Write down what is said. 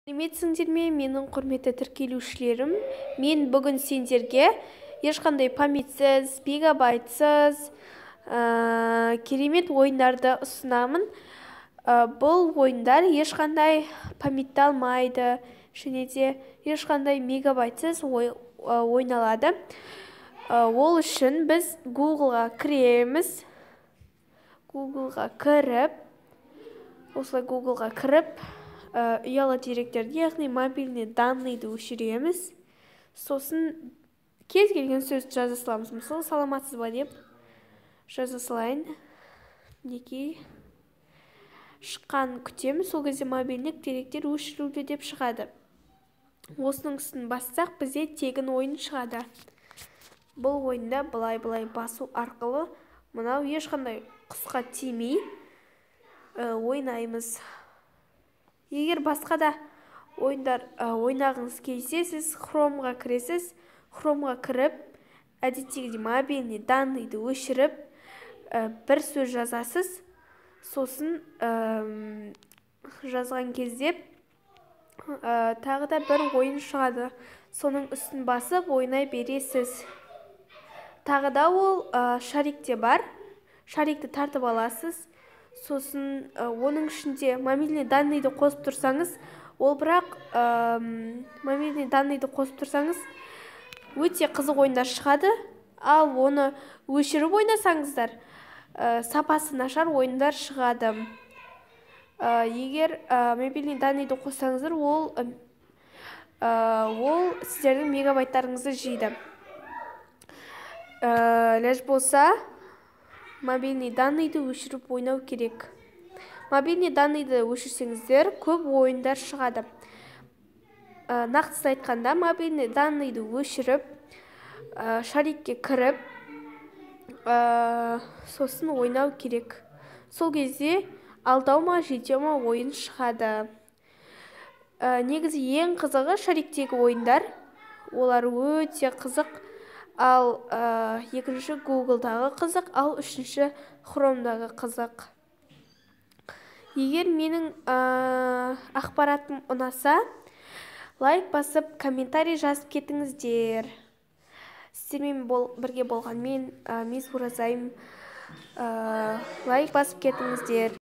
Сәлеметсіңдер ме, менің құрметті тіркелушілерім. Мен бүгін сендерге ешқандай памятсіз, мегабайтсыз керемет ойындарды ұсынамын. Бұл ойындар ешқандай памятті алмайды, және де ешқандай мегабайтсыз ойналады. Ол үшін біз Google-ға кіреміз. Google-ға кіріп, осылай Google-ға кіріп, ұялы деректерді, яғни мобильный данныйды өшіреміз. Сосын кез келген сөзді жаза саламыз. Мысалы, саламатсыз ба деп жаза салайын. Неге шыққанын күтеміз. Сол кезде мобильдік деректер өшірілді деп шығады. Осының үстін бассақ, бізде тегін ойын шығады. Бұл ойында былай басу арқылы мынау ешқандай құсқа тимей ойнаймыз. Егер басқа да ойындар ойнағыңыз келсе, сіз Chrome'ға кіресіз. Chrome'ға кіріп, әдеттегідей мобильный данныйды өшіріп, бір сөз жазасыз. Сосын жазған кезде тағы да бір ойын шығады. Соның үстін басып ойнай бересіз. Тағы да ол шарикте бар. Шарикті тартып аласыз. Сосын оның ішінде мобильный данныйды қосып тұрсаңыз, ол бірақ мобильный данныйды қосып тұрсаңыз, өте қызық ойындар шығады. Ал оны өшіріп ойнасаңыздар, сапасы нашар ойындар шығады. Егер мобильный данныйды қоссаңыздар, ол сіздердің мегабайттарыңызды жейді. Ләж болса, мобильный данныйды өшіріп ойнау керек. Мобильный данныйды өшірсеңіздер, көп ойындар шығады. Нақтысы айтқанда, мобильный данныйды өшіріп, шарикке кіріп, сосын ойнау керек. Сол кезде алтау ма, жетеу ма ойын шығады. Негізі ең қызығы шариктегі ойындар. Олар өте қызық. Ал екінші Google-дағы қызық, ал үшінші Chrome'дағы қызық. Егер менің ақпаратым ұнаса, лайк басып, комментарий жазып кетіңіздер. Сіздермен бірге болған мен Мисс Уразайым. Лайк басып кетіңіздер.